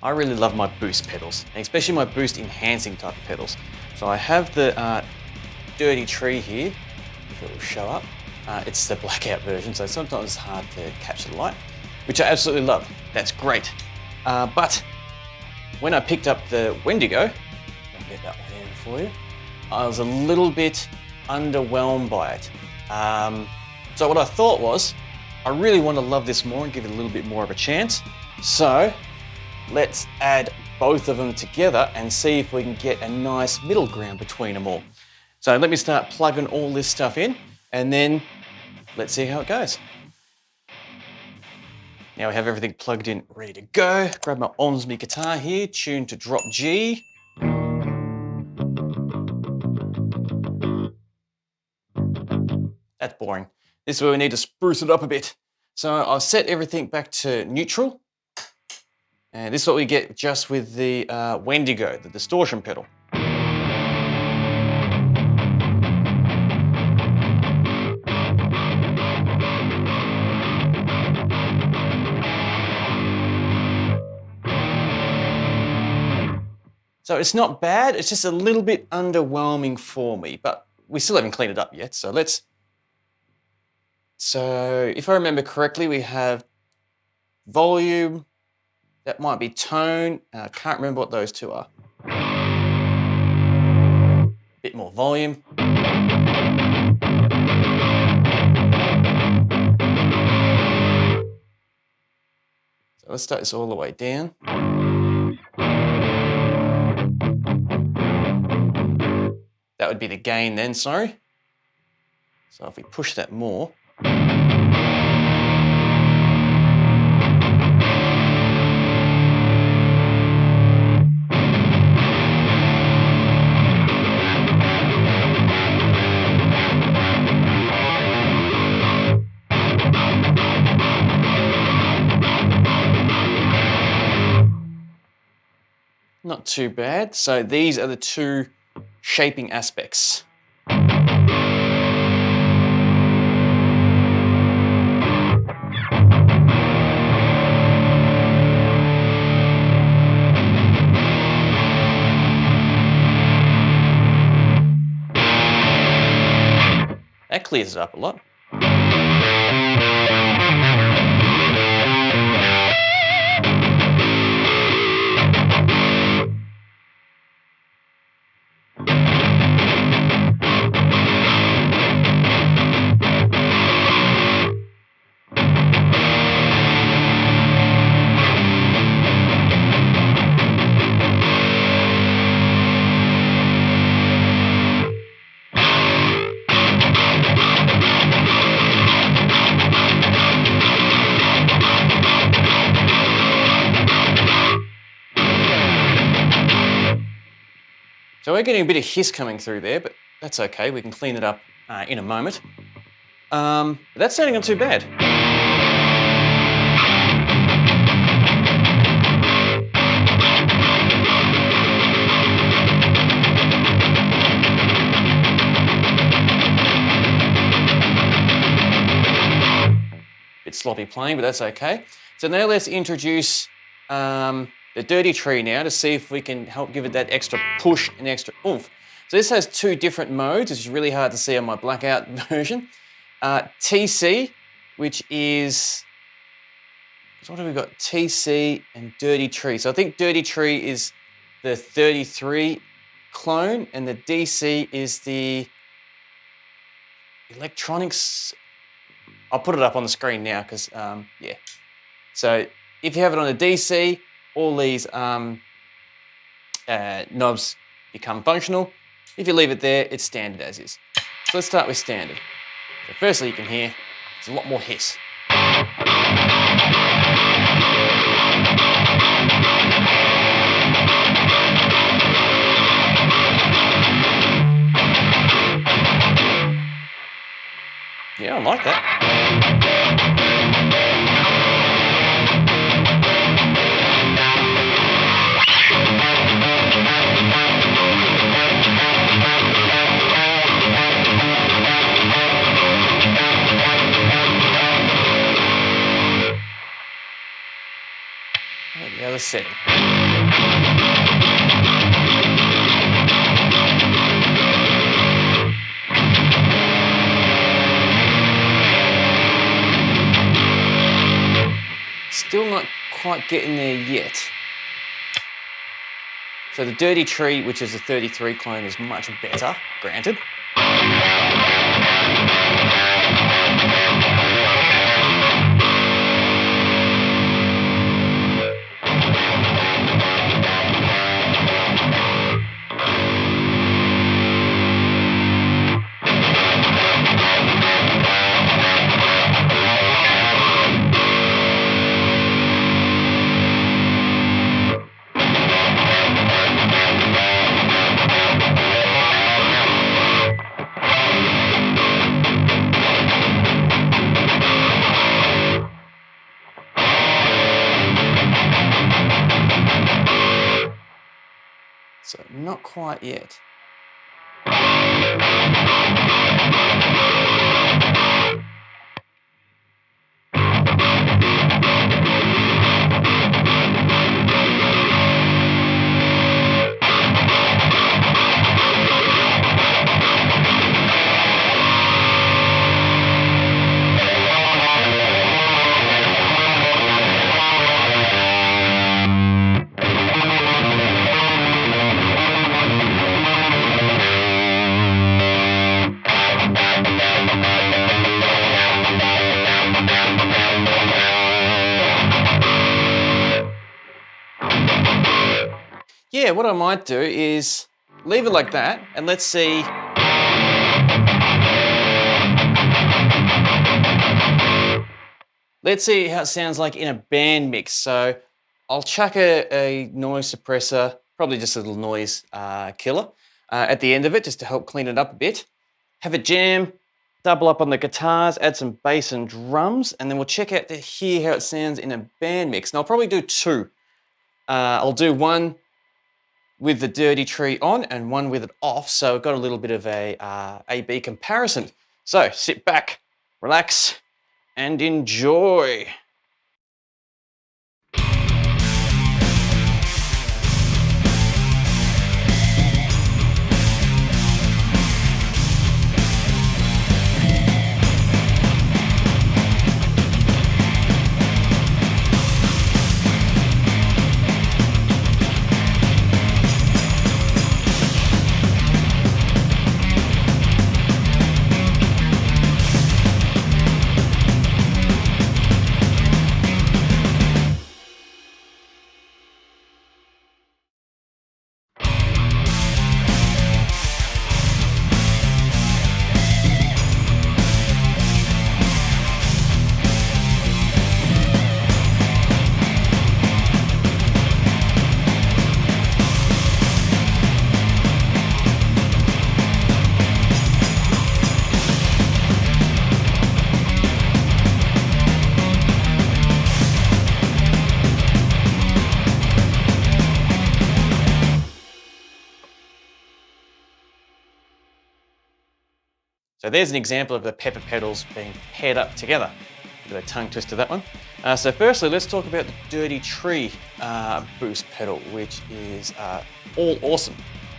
I really love my boost pedals, and especially my boost enhancing type of pedals. So I have the Dirty Tree here, if it will show up. It's the blackout version, so sometimes it's hard to capture the light, which I absolutely love. That's great. But when I picked up the Wendigo, I'll get that one in for you, I was a little bit underwhelmed by it. So what I thought was, I really want to love this more and give it a little bit more of a chance. So let's add both of them together and see if we can get a nice middle ground between them all. So let me start plugging all this stuff in and then let's see how it goes. Now we have everything plugged in, ready to go. Grab my Only guitar here, tuned to drop G. That's boring. This is where we need to spruce it up a bit. So I'll set everything back to neutral. And this is what we get just with the Wendigo, the distortion pedal. So it's not bad, it's just a little bit underwhelming for me, but we still haven't cleaned it up yet. So if I remember correctly, we have volume, that might be tone, and I can't remember what those two are. Bit more volume. So let's start this all the way down. That would be the gain then, sorry. So if we push that more. Not too bad. So these are the two shaping aspects. That clears it up a lot. So we're getting a bit of hiss coming through there, but that's okay. We can clean it up in a moment. But that's sounding not too bad. Bit sloppy playing, but that's okay. So now let's introduce the Dirty Tree now to see if we can help give it that extra push and extra oomph. So this has two different modes, which is really hard to see on my blackout version. TC, which is, so what have we got? TC and Dirty Tree. So I think Dirty Tree is the 33 clone and the DC is the electronics. I'll put it up on the screen now because, yeah. So if you have it on a DC, all these knobs become functional. If you leave it there, it's standard as is. So let's start with standard. So firstly, you can hear there's a lot more hiss. Yeah, I like that. The other setting. Still not quite getting there yet. So the Dirty Tree, which is a 33 clone, is much better, granted. So not quite yet. Yeah, what I might do is leave it like that and let's see. Let's see how it sounds like in a band mix. So I'll chuck a noise suppressor, probably just a little noise killer at the end of it just to help clean it up a bit. Have a jam, double up on the guitars, add some bass and drums, and then we'll check out to hear how it sounds in a band mix. And I'll probably do two. I'll do one with the Dirty Tree on and one with it off, so I've got a little bit of a A-B comparison. So sit back, relax, and enjoy. So there's an example of the pepper pedals being paired up together. Bit of a tongue twister, that one. So firstly, let's talk about the Dirty Tree boost pedal, which is all awesome.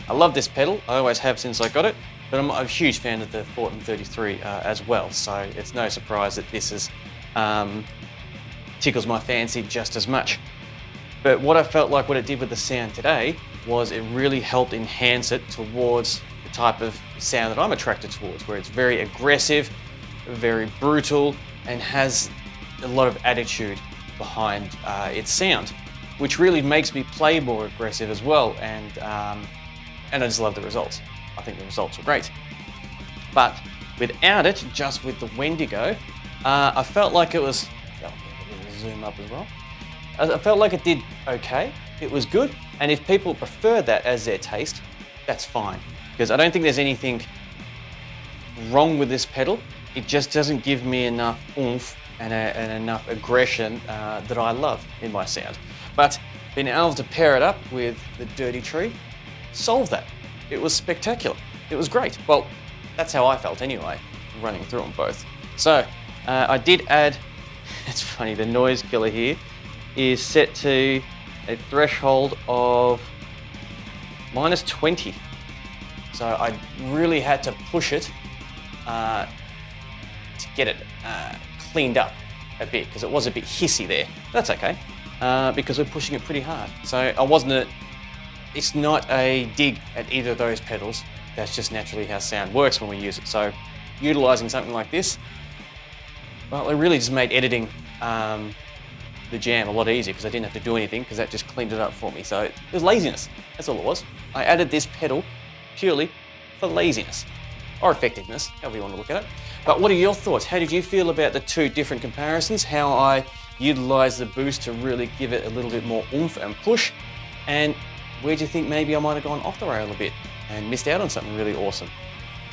I love this pedal. I always have since I got it, but I'm a huge fan of the Fortin 33 as well. So it's no surprise that this is tickles my fancy just as much. But what I felt like what it did with the sound today was it really helped enhance it towards the type of sound that I'm attracted towards, where it's very aggressive, very brutal, and has a lot of attitude behind its sound, which really makes me play more aggressive as well. And I just love the results. I think the results were great. But without it, just with the Wendigo, I felt like it was, zoom up as well. I felt like it did okay. It was good. And if people prefer that as their taste, that's fine. Because I don't think there's anything wrong with this pedal. It just doesn't give me enough oomph and enough aggression that I love in my sound. But being able to pair it up with the Dirty Tree solved that. It was spectacular. It was great. Well, that's how I felt anyway, running through them both. So I did add, it's funny, the noise killer here is set to a threshold of -20. So I really had to push it to get it cleaned up. a bit because it was a bit hissy there. That's okay because we're pushing it pretty hard. So it's not a dig at either of those pedals. That's just naturally how sound works when we use it. So utilizing something like this, well, it really just made editing the jam a lot easier because I didn't have to do anything because that just cleaned it up for me. So it was laziness, that's all it was. I added this pedal purely for laziness or effectiveness, however you want to look at it. But what are your thoughts? How did you feel about the two different comparisons? How I utilized the boost to really give it a little bit more oomph and push? And where do you think maybe I might have gone off the rail a bit and missed out on something really awesome?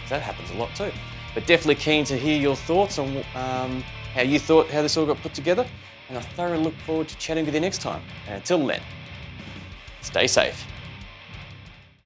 That happens a lot too. But definitely keen to hear your thoughts on how you thought how this all got put together. And I thoroughly look forward to chatting with you next time. And until then, stay safe.